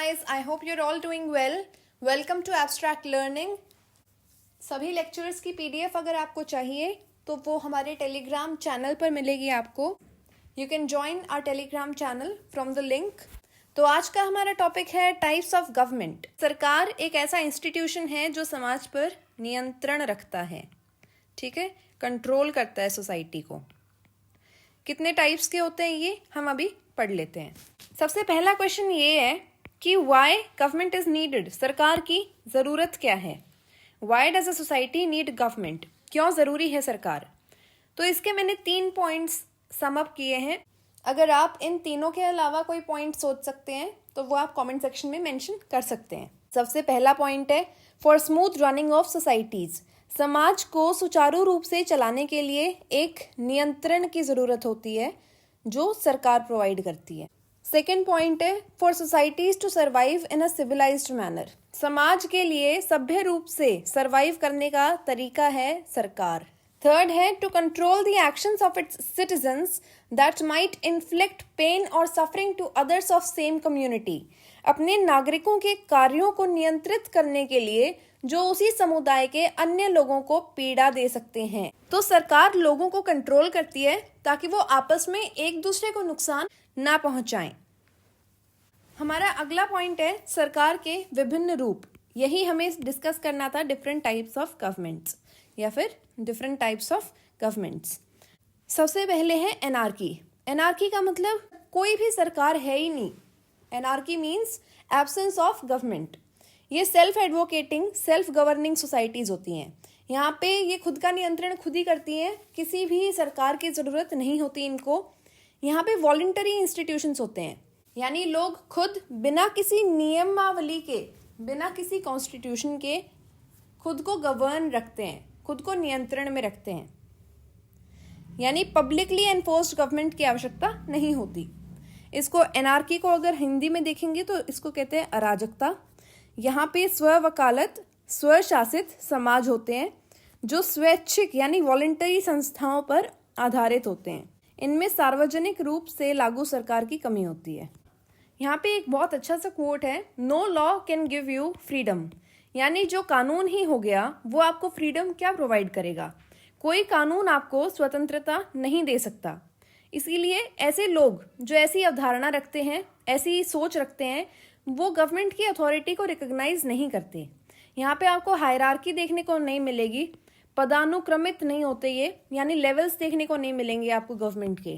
guys, I hope you're all doing well. Welcome to Abstract Learning. सभी lectures की PDF अगर आपको चाहिए तो वो हमारे टेलीग्राम चैनल पर मिलेगी आपको. You can join our Telegram channel from the link. तो आज का हमारा टॉपिक है टाइप्स ऑफ गवर्नमेंट. सरकार एक ऐसा इंस्टीट्यूशन है जो समाज पर नियंत्रण रखता है, ठीक है, कंट्रोल करता है सोसाइटी को. कितने टाइप्स के होते हैं ये हम अभी पढ़ लेते हैं. सबसे पहला क्वेश्चन ये है कि वाई गवर्नमेंट इज नीडेड. सरकार की ज़रूरत क्या है. Why does a society need government. क्यों ज़रूरी है सरकार. तो इसके मैंने 3 पॉइंट्स सम अप किए हैं. अगर आप इन तीनों के अलावा कोई पॉइंट सोच सकते हैं तो वो आप कमेंट सेक्शन में मेंशन कर सकते हैं. सबसे पहला पॉइंट है for smooth running of societies. समाज को सुचारू रूप से चलाने के लिए एक नियंत्रण की ज़रूरत होती है जो सरकार प्रोवाइड करती है. सेकेंड पॉइंट है for societies to survive in a civilised manner. समाज के लिए सभ्य रूप से सर्वाइव करने का तरीका है सरकार. थर्ड है to control the actions of its citizens that might inflict pain और suffering to others of same community. अपने नागरिकों के कार्यों को नियंत्रित करने के लिए जो उसी समुदाय के अन्य लोगों को पीड़ा दे सकते हैं. तो सरकार लोगों को कंट्रोल करती है ताकि वो आपस में एक दूसरे को नुकसान ना पहुंचाएं. हमारा अगला पॉइंट है सरकार के विभिन्न रूप. यही हमें डिस्कस करना था, डिफरेंट टाइप्स ऑफ गवर्नमेंट्स या फिर डिफरेंट टाइप्स ऑफ गवर्नमेंट्स. सबसे पहले है एनार्की. एनार्की का मतलब कोई भी सरकार है ही नहीं. Anarchy means absence of government. ये self advocating self governing societies होती हैं. यहाँ पे ये खुद का नियंत्रण खुद ही करती हैं, किसी भी सरकार की ज़रूरत नहीं होती इनको. यहाँ पे वॉलंटरी इंस्टीट्यूशंस होते हैं, यानी लोग खुद बिना किसी नियमावली के, बिना किसी कॉन्स्टिट्यूशन के खुद को गवर्न रखते हैं, खुद को नियंत्रण में रखते हैं. यानी पब्लिकली एनफोर्स्ड गवर्नमेंट की आवश्यकता नहीं होती. इसको एनार्की को अगर हिंदी में देखेंगे तो इसको कहते हैं अराजकता. यहाँ पे स्व वकालत स्वशासित समाज होते हैं जो स्वैच्छिक यानी वॉलंटरी संस्थाओं पर आधारित होते हैं. इनमें सार्वजनिक रूप से लागू सरकार की कमी होती है. यहाँ पे एक बहुत अच्छा सा कोट है, no law can give you freedom. यानी जो कानून ही हो गया वो आपको फ्रीडम क्या प्रोवाइड करेगा. कोई कानून आपको स्वतंत्रता नहीं दे सकता. इसीलिए ऐसे लोग जो ऐसी अवधारणा रखते हैं, ऐसी सोच रखते हैं, वो गवर्नमेंट की अथॉरिटी को रिकॉग्नाइज नहीं करते. यहाँ पे आपको हायरार्की देखने को नहीं मिलेगी, पदानुक्रमित नहीं होते ये, यानी लेवल्स देखने को नहीं मिलेंगे आपको गवर्नमेंट के.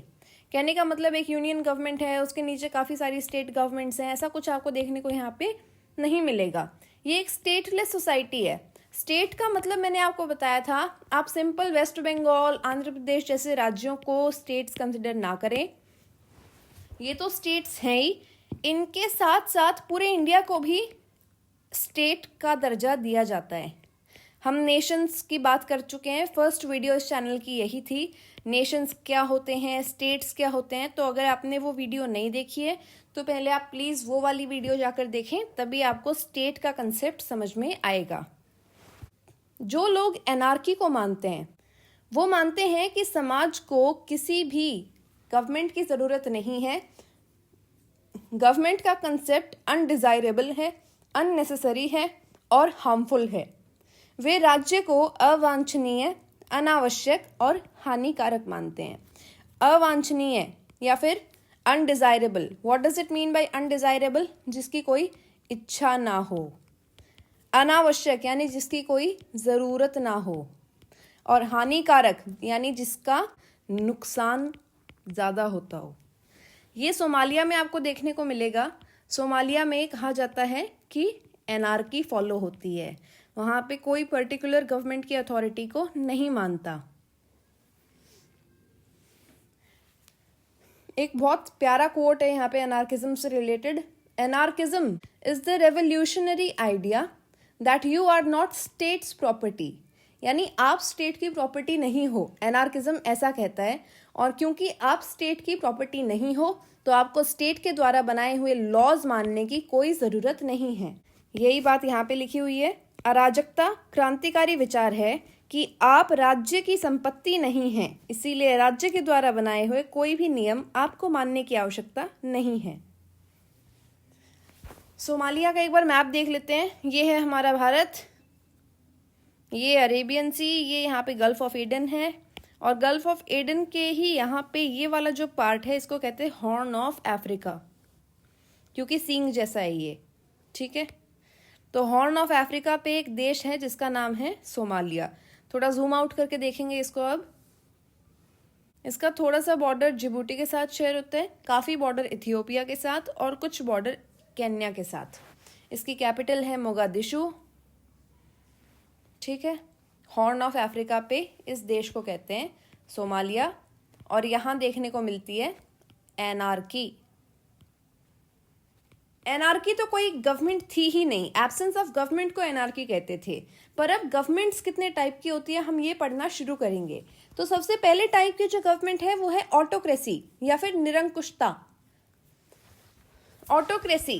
कहने का मतलब एक यूनियन गवर्नमेंट है, उसके नीचे काफ़ी सारी स्टेट गवर्नमेंट्स हैं, ऐसा कुछ आपको देखने को यहाँ पे नहीं मिलेगा. ये एक स्टेटलेस सोसाइटी है. स्टेट का मतलब मैंने आपको बताया था, आप सिंपल वेस्ट बंगाल, आंध्र प्रदेश जैसे राज्यों को स्टेट्स कंसिडर ना करें. ये तो स्टेट्स हैं ही, इनके साथ साथ पूरे इंडिया को भी स्टेट का दर्जा दिया जाता है. हम नेशंस की बात कर चुके हैं, फर्स्ट वीडियो इस चैनल की यही थी, नेशंस क्या होते हैं, स्टेट्स क्या होते हैं. तो अगर आपने वो वीडियो नहीं देखी है तो पहले आप प्लीज़ वो वाली वीडियो जाकर देखें, तभी आपको स्टेट का कंसेप्ट समझ में आएगा. जो लोग एनार्की को मानते हैं वो मानते हैं कि समाज को किसी भी गवर्नमेंट की ज़रूरत नहीं है. गवर्नमेंट का कंसेप्ट अनडिज़ायरेबल है, अननेसेसरी है और हार्मफुल है. वे राज्य को अवांछनीय, अनावश्यक और हानिकारक मानते हैं. अवांछनीय या फिर undesirable. What does it mean by undesirable. जिसकी कोई इच्छा ना हो. अनावश्यक यानी जिसकी कोई ज़रूरत ना हो. और हानिकारक यानी जिसका नुकसान ज़्यादा होता हो. ये सोमालिया में आपको देखने को मिलेगा. सोमालिया में कहा जाता है कि एनार्की फॉलो होती है. वहाँ पे कोई पर्टिकुलर गवर्नमेंट की अथॉरिटी को नहीं मानता. एक बहुत प्यारा कोट है यहाँ पे एनार्किज्म से related. Anarchism is the revolutionary idea that you are not state's property. यानी आप स्टेट की प्रॉपर्टी नहीं हो. एनार्किज्म ऐसा कहता है. और क्योंकि आप स्टेट की प्रॉपर्टी नहीं हो तो आपको स्टेट के द्वारा बनाए हुए लॉज मानने की कोई ज़रूरत नहीं है. यही बात यहाँ पे लिखी हुई है. अराजकता क्रांतिकारी विचार है कि आप राज्य की संपत्ति नहीं हैं, इसीलिए राज्य के द्वारा बनाए हुए कोई भी नियम आपको मानने की आवश्यकता नहीं है. सोमालिया का एक बार मैप देख लेते हैं। ये है हमारा भारत, ये अरेबियन सी, ये यहाँ पे गल्फ ऑफ एडन है, और गल्फ ऑफ एडन के ही यहाँ पे ये वाला जो पार्ट है इसको कहते हैं हॉर्न ऑफ अफ्रीका, क्योंकि सींग जैसा है ये। ठीक है, तो हॉर्न ऑफ अफ्रीका पे एक देश है जिसका नाम है सोमालिया। थोड़ा जूम आउट करके देखेंगे इसको। अब इसका थोड़ा सा बॉर्डर जिबूटी के साथ शेयर होता है, काफ़ी बॉर्डर इथियोपिया के साथ, और कुछ बॉर्डर केन्या के साथ। इसकी कैपिटल है मोगादिशु। ठीक है, हॉर्न ऑफ अफ्रीका पे इस देश को कहते हैं सोमालिया, और यहाँ देखने को मिलती है एनार्की। एनार्की तो कोई गवर्नमेंट थी ही नहीं, एब्सेंस ऑफ गवर्नमेंट को एनार्की कहते थे। पर अब गवर्नमेंट्स कितने टाइप की होती है हम ये पढ़ना शुरू करेंगे। तो सबसे पहले टाइप की जो गवर्नमेंट है वो है ऑटोक्रेसी या फिर निरंकुशता। ऑटोक्रेसी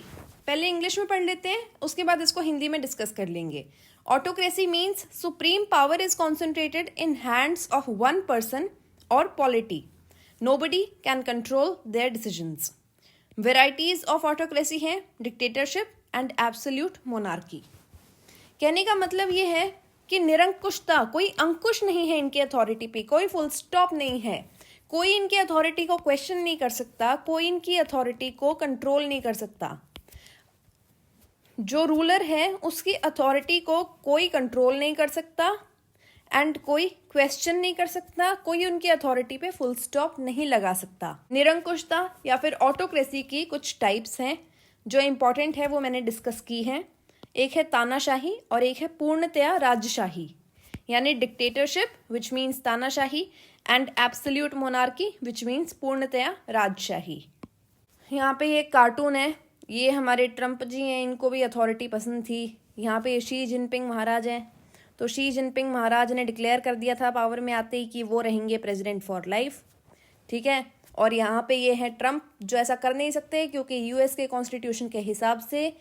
पहले इंग्लिश में पढ़ लेते हैं, उसके बाद इसको हिंदी में डिस्कस कर लेंगे। Autocracy means supreme power is concentrated in hands of one person और polity. Nobody can control their decisions. Varieties of autocracy हैं डिक्टेटरशिप एंड एब्सोल्यूट मोनार्की। कहने का मतलब ये है कि निरंकुशता, कोई अंकुश नहीं है इनकी अथॉरिटी पे, कोई फुल स्टॉप नहीं है, कोई इनकी अथॉरिटी को क्वेश्चन नहीं कर सकता, कोई इनकी अथॉरिटी को कंट्रोल नहीं कर सकता। जो रूलर है उसकी अथॉरिटी को कोई कंट्रोल नहीं कर सकता एंड कोई क्वेश्चन नहीं कर सकता, कोई उनकी अथॉरिटी पे फुल स्टॉप नहीं लगा सकता। निरंकुशता या फिर ऑटोक्रेसी की कुछ टाइप्स हैं जो इंपॉर्टेंट है, वो मैंने डिस्कस की हैं। एक है तानाशाही और एक है पूर्णतया राजशाही, यानी डिक्टेटरशिप विच मीन्स तानाशाही and absolute monarchy which means पूर्णतया राजशाही। यहाँ पे एक कार्टून है, ये हमारे ट्रम्प जी हैं, इनको भी अथॉरिटी पसंद थी। यहाँ पे शी जिनपिंग महाराज हैं, तो शी जिनपिंग महाराज ने डिक्लेयर कर दिया था पावर में आते ही कि वो रहेंगे प्रेसिडेंट फॉर लाइफ। ठीक है, और यहाँ पे ये है ट्रम्प जो ऐसा कर नहीं सकते क्योंकि यूएस के कॉन्स्टिट्यूशन के हिसाब से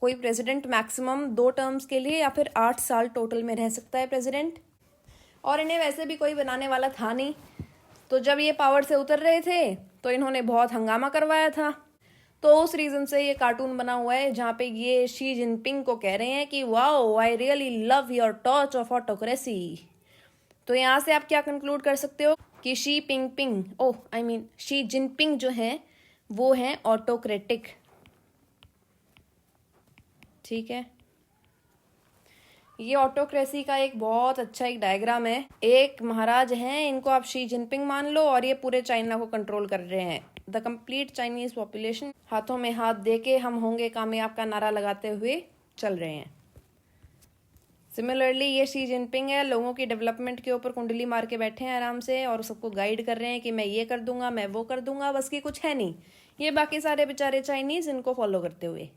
कोई प्रेसिडेंट मैक्सिमम 2 टर्म्स के लिए या फिर 8 साल टोटल में रह सकता है प्रेसिडेंट, और इन्हें वैसे भी कोई बनाने वाला था नहीं। तो जब ये पावर से उतर रहे थे तो इन्होंने बहुत हंगामा करवाया था, तो उस रीज़न से ये कार्टून बना हुआ है जहाँ पे ये शी जिनपिंग को कह रहे हैं कि wow I really love your torch of autocracy. तो यहाँ से आप क्या कंक्लूड कर सकते हो कि शी जिनपिंग जो है वो है ऑटोक्रेटिक। ठीक है, ये ऑटोक्रेसी का एक बहुत अच्छा एक डायग्राम है। एक महाराज हैं, इनको आप शी जिनपिंग मान लो, और ये पूरे चाइना को कंट्रोल कर रहे हैं। द कंप्लीट चाइनीज पॉपुलेशन हाथों में हाथ देके हम होंगे कामयाब का नारा लगाते हुए चल रहे हैं। सिमिलरली ये शी जिनपिंग है, लोगों की डेवलपमेंट के ऊपर कुंडली मार के बैठे हैं आराम से और सबको गाइड कर रहे हैं कि मैं ये कर दूंगा, मैं वो कर दूंगा, बस की कुछ है नहीं। ये बाकी सारे बेचारे चाइनीज इनको फॉलो करते हुए।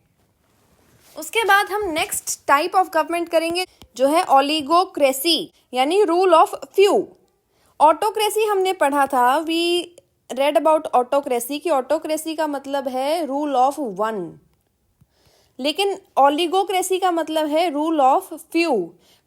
उसके बाद हम नेक्स्ट टाइप ऑफ गवर्नमेंट करेंगे जो है ओलिगोक्रेसी, यानी रूल ऑफ फ्यू। ऑटोक्रेसी हमने पढ़ा था, वी रेड अबाउट ऑटोक्रेसी की ऑटोक्रेसी का मतलब है रूल ऑफ वन, लेकिन ओलिगोक्रेसी का मतलब है रूल ऑफ फ्यू,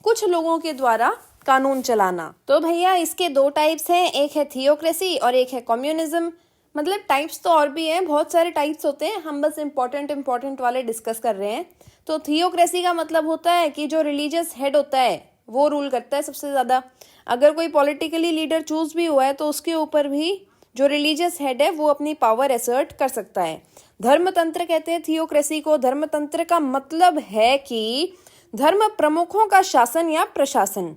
कुछ लोगों के द्वारा कानून चलाना। तो भैया इसके 2 टाइप्स हैं, एक है थियोक्रेसी और एक है कम्युनिज्म। मतलब टाइप्स तो और भी हैं, बहुत सारे टाइप्स होते हैं, हम बस इम्पोर्टेंट वाले डिस्कस कर रहे हैं। तो थियोक्रेसी का मतलब होता है कि जो रिलीजियस हेड होता है वो रूल करता है सबसे ज़्यादा। अगर कोई पॉलिटिकली लीडर चूज भी हुआ है तो उसके ऊपर भी जो रिलीजियस हेड है वो अपनी पावर असर्ट कर सकता है। धर्मतंत्र कहते हैं थियोक्रेसी को। धर्मतंत्र का मतलब है कि धर्म प्रमुखों का शासन या प्रशासन।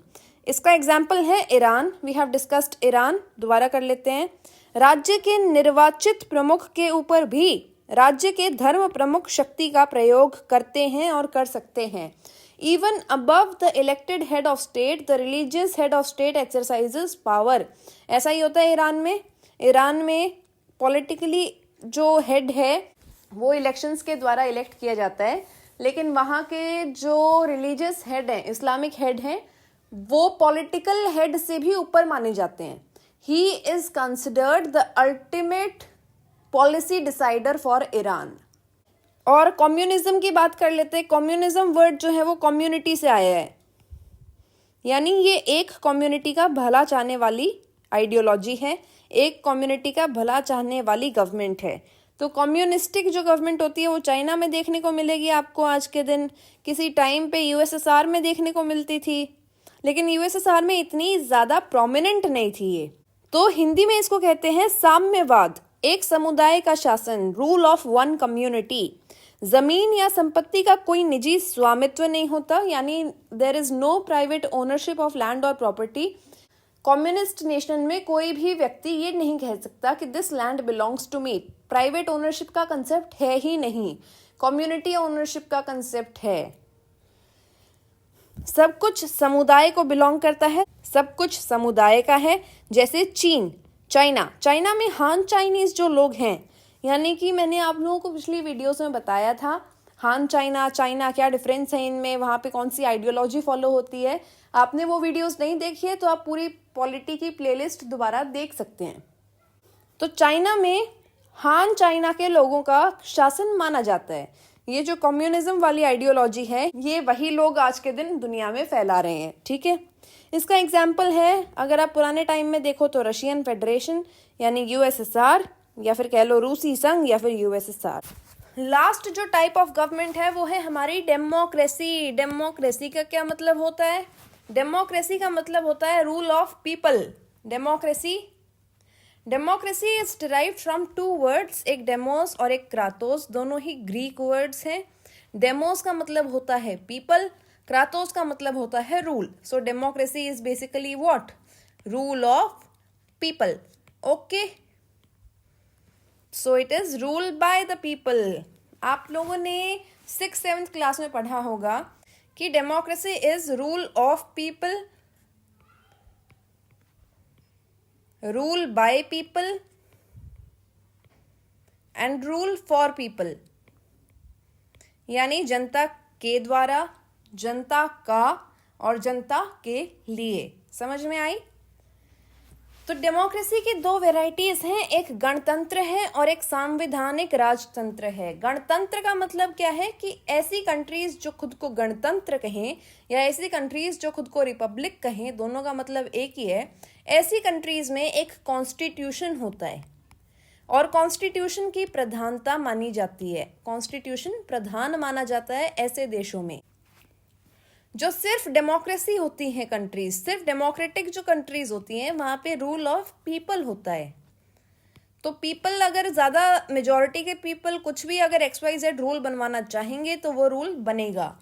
इसका एग्जाम्पल है Iran, we have discussed Iran, दोबारा कर लेते हैं। राज्य के निर्वाचित प्रमुख के ऊपर भी राज्य के धर्म प्रमुख शक्ति का प्रयोग करते हैं और कर सकते हैं। Even above the elected head of state, the religious head of state exercises power. ऐसा ही होता है ईरान में। ईरान में पॉलिटिकली जो हेड है वो इलेक्शंस के द्वारा इलेक्ट किया जाता है, लेकिन वहाँ के जो रिलीजियस हेड हैं, इस्लामिक हेड हैं, वो पॉलिटिकल हेड से भी ऊपर माने जाते हैं। He is considered the ultimate policy decider for Iran. और कम्युनिज्म की बात कर लेते हैं। कम्युनिज्म वर्ड जो है वो कम्युनिटी से आया है, यानी ये एक कम्युनिटी का भला चाहने वाली आइडियोलॉजी है, एक कम्युनिटी का भला चाहने वाली गवर्नमेंट है। तो कम्युनिस्टिक जो गवर्नमेंट होती है वो चाइना में देखने को मिलेगी आपको आज के दिन, किसी टाइम पे यूएसएसआर में देखने को मिलती थी, लेकिन यूएसएसआर में इतनी ज़्यादा प्रोमिनेंट नहीं थी ये। तो हिंदी में इसको कहते हैं साम्यवाद, एक समुदाय का शासन, रूल ऑफ वन कम्युनिटी। जमीन या संपत्ति का कोई निजी स्वामित्व नहीं होता, यानी there is no private ownership of land और प्रॉपर्टी। कम्युनिस्ट नेशन में कोई भी व्यक्ति ये नहीं कह सकता कि this land belongs to me. Private ownership का कंसेप्ट है ही नहीं, कम्युनिटी ओनरशिप का कंसेप्ट है। सब कुछ समुदाय को बिलोंग करता है, सब कुछ समुदाय का है। जैसे चीन, चाइना में हान चाइनीज जो लोग हैं, यानी कि मैंने आप लोगों को पिछली वीडियोस में बताया था हान चाइना क्या डिफरेंस है इनमें, वहाँ पे कौन सी आइडियोलॉजी फॉलो होती है। आपने वो वीडियोस नहीं देखी है तो आप पूरी पॉलिटी की प्लेलिस्ट दोबारा देख सकते हैं। तो चाइना में हान चाइना के लोगों का शासन माना जाता है। ये जो कम्युनिज्म वाली आइडियोलॉजी है ये वही लोग आज के दिन दुनिया में फैला रहे हैं, ठीक है। इसका एग्जाम्पल है, अगर आप पुराने टाइम में देखो तो रशियन फेडरेशन यानी यूएसएसआर, या फिर कह लो रूसी संघ, या फिर यूएसएसआर। लास्ट जो टाइप ऑफ गवर्नमेंट है वो है हमारी डेमोक्रेसी। डेमोक्रेसी का क्या मतलब होता है? डेमोक्रेसी का मतलब होता है rule of people. Democracy is derived from two words, एक डेमोस और एक क्रातोस, दोनों ही ग्रीक वर्ड्स हैं। डेमोस का मतलब होता है पीपल, क्रातोस का मतलब होता है rule. So democracy is basically what? Rule of people. Okay, so it is rule by the people. आप लोगों ने 6th-7th क्लास में पढ़ा होगा कि democracy is rule of people, rule by people and rule for people, यानी जनता के द्वारा, जनता का और जनता के लिए। समझ में आई? तो डेमोक्रेसी की दो वेराइटीज हैं, एक गणतंत्र है और एक सांविधानिक राजतंत्र है। गणतंत्र का मतलब क्या है कि ऐसी कंट्रीज जो खुद को गणतंत्र कहें या ऐसी कंट्रीज जो खुद को रिपब्लिक कहें, दोनों का मतलब एक ही है। ऐसी कंट्रीज में एक कॉन्स्टिट्यूशन होता है और कॉन्स्टिट्यूशन की प्रधानता मानी जाती है। कॉन्स्टिट्यूशन प्रधान माना जाता है ऐसे देशों में। जो सिर्फ डेमोक्रेसी होती हैं कंट्रीज, सिर्फ डेमोक्रेटिक जो कंट्रीज होती हैं, वहां पे रूल ऑफ पीपल होता है। तो पीपल, अगर ज्यादा मेजॉरिटी के पीपल कुछ भी अगर XYZ रूल बनवाना चाहेंगे तो वो रूल बनेगा।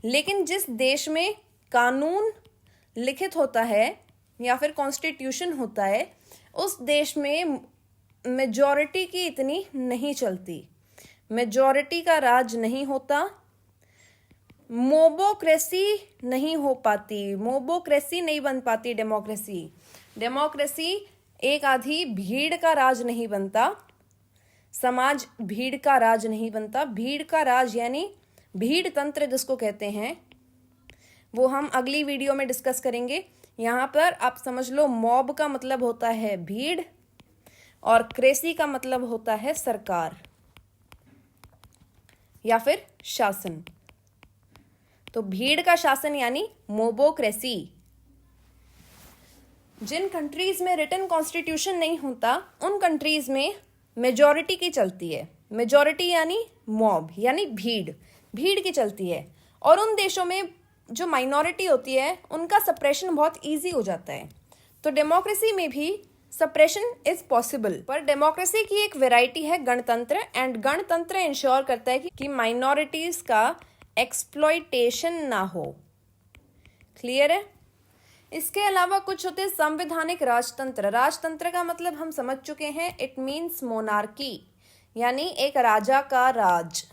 लेकिन जिस देश में कानून लिखित होता है या फिर कॉन्स्टिट्यूशन होता है, उस देश में मेजॉरिटी की इतनी नहीं चलती, मेजॉरिटी का राज नहीं होता, मोबोक्रेसी नहीं हो पाती, मोबोक्रेसी नहीं बन पाती डेमोक्रेसी एक आधी भीड़ का राज नहीं बनता, समाज भीड़ का राज नहीं बनता। भीड़ का राज यानी भीड़ तंत्र जिसको कहते हैं, वो हम अगली वीडियो में डिस्कस करेंगे। यहाँ पर आप समझ लो, मॉब का मतलब होता है भीड़ और क्रेसी का मतलब होता है सरकार या फिर शासन। तो भीड़ का शासन यानी मोबोक्रेसी। जिन कंट्रीज में रिटन कॉन्स्टिट्यूशन नहीं होता, उन कंट्रीज में मेजॉरिटी की चलती है। मेजॉरिटी यानी मॉब यानी भीड़ की चलती है। और उन देशों में जो माइनॉरिटी होती है उनका सप्रेशन बहुत इजी हो जाता है। तो डेमोक्रेसी में भी सप्रेशन इज पॉसिबल। पर डेमोक्रेसी की एक वेराइटी है गणतंत्र, एंड गणतंत्र इंश्योर करता है कि माइनॉरिटीज का एक्सप्लॉइटेशन ना हो। क्लियर है? इसके अलावा कुछ होते हैं संवैधानिक राजतंत्र। राजतंत्र का मतलब हम समझ चुके हैं, इट मीन्स मोनार्की, यानी एक राजा का राज,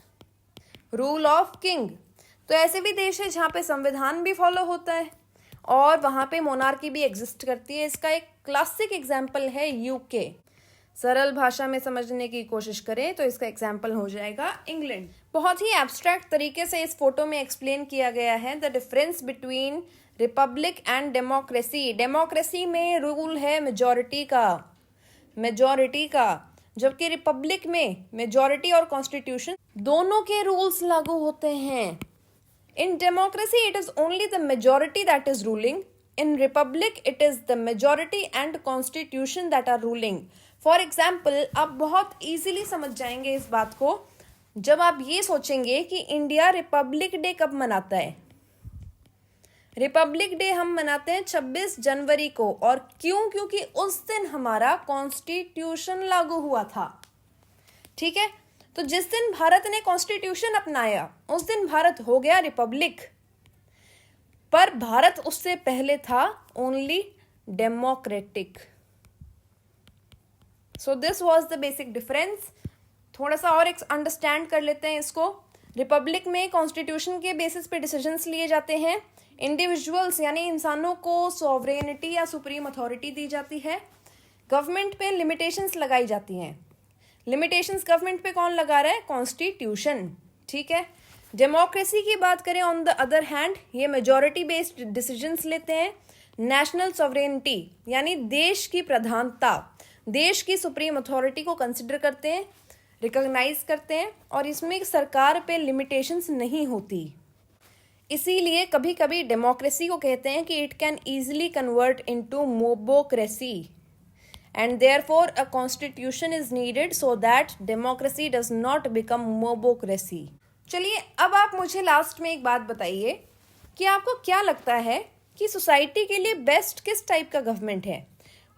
रूल ऑफ किंग। तो ऐसे भी देश है जहाँ पे संविधान भी फॉलो होता है और वहाँ पे मोनार्की भी एग्जिस्ट करती है। इसका एक क्लासिक एग्जाम्पल है यूके। सरल भाषा में समझने की कोशिश करें तो इसका एग्जाम्पल हो जाएगा इंग्लैंड। बहुत ही एब्स्ट्रैक्ट तरीके से इस फोटो में एक्सप्लेन किया गया है the difference between Republic and democracy. Democracy में रूल है मेजॉरिटी का, जबकि रिपब्लिक में मेजॉरिटी और कॉन्स्टिट्यूशन दोनों के रूल्स लागू होते हैं। In democracy it is only the majority that is ruling. In republic, it is the majority and constitution that are ruling. For example आप बहुत इजीली समझ जाएंगे इस बात को जब आप ये सोचेंगे कि इंडिया रिपब्लिक डे कब मनाता है। रिपब्लिक डे हम मनाते हैं 26 जनवरी को। और क्यों? क्योंकि उस दिन हमारा कॉन्स्टिट्यूशन लागू हुआ था। ठीक है, तो जिस दिन भारत ने कॉन्स्टिट्यूशन अपनाया उस दिन भारत हो गया रिपब्लिक। पर भारत उससे पहले था only democratic. So this was the basic difference. थोड़ा सा और अंडरस्टैंड कर लेते हैं इसको। रिपब्लिक में कॉन्स्टिट्यूशन के बेसिस पे डिसीजंस लिए जाते हैं। इंडिविजुअल्स यानी इंसानों को सॉवरेनिटी या सुप्रीम अथॉरिटी दी जाती है। गवर्नमेंट पे लिमिटेशंस लगाई जाती हैं। लिमिटेशंस गवर्नमेंट पे कौन लगा रहा है? कॉन्स्टिट्यूशन। ठीक है, डेमोक्रेसी की बात करें ऑन द अदर हैंड, ये मेजॉरिटी बेस्ड डिसीजंस लेते हैं। नेशनल सॉवरेनिटी यानी देश की प्रधानता, देश की सुप्रीम अथॉरिटी को कंसिडर करते हैं, रिकॉग्नाइज करते हैं और इसमें सरकार पे लिमिटेशंस नहीं होती। इसीलिए कभी कभी डेमोक्रेसी को कहते हैं कि it can easily convert into mobocracy and therefore a constitution is needed so that democracy does not become mobocracy. चलिए अब आप मुझे लास्ट में एक बात बताइए कि आपको क्या लगता है कि सोसाइटी के लिए बेस्ट किस टाइप का गवर्नमेंट है?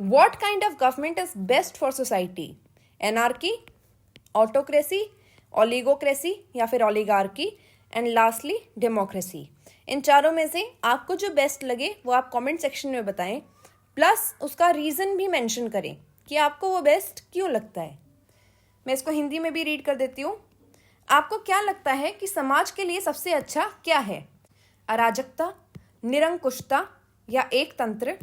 What kind of government is best for society? Anarchy, autocracy, oligocracy या फिर ओलिगार्की एंड लास्टली डेमोक्रेसी। इन चारों में से आपको जो बेस्ट लगे वो आप कमेंट सेक्शन में बताएं, प्लस उसका रीज़न भी मेंशन करें कि आपको वो बेस्ट क्यों लगता है। मैं इसको हिंदी में भी रीड कर देती हूँ। आपको क्या लगता है कि समाज के लिए सबसे अच्छा क्या है? अराजकता, निरंकुशता या एक तंत्र,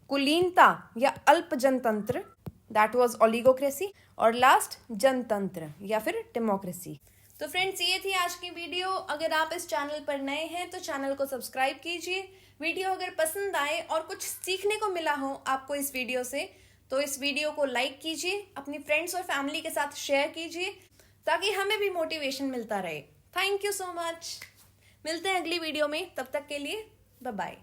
कुलीनता या अल्प जनतंत्र, दैट वाज ओलिगोक्रेसी, और लास्ट जनतंत्र या फिर डेमोक्रेसी। तो फ्रेंड्स ये थी आज की वीडियो। अगर आप इस चैनल पर नए हैं तो चैनल को सब्सक्राइब कीजिए। वीडियो अगर पसंद आए और कुछ सीखने को मिला हो आपको इस वीडियो से तो इस वीडियो को लाइक कीजिए, अपनी फ्रेंड्स और फैमिली के साथ शेयर कीजिए ताकि हमें भी मोटिवेशन मिलता रहे। Thank you so much. मिलते हैं अगली वीडियो में, तब तक के लिए बाय बाय।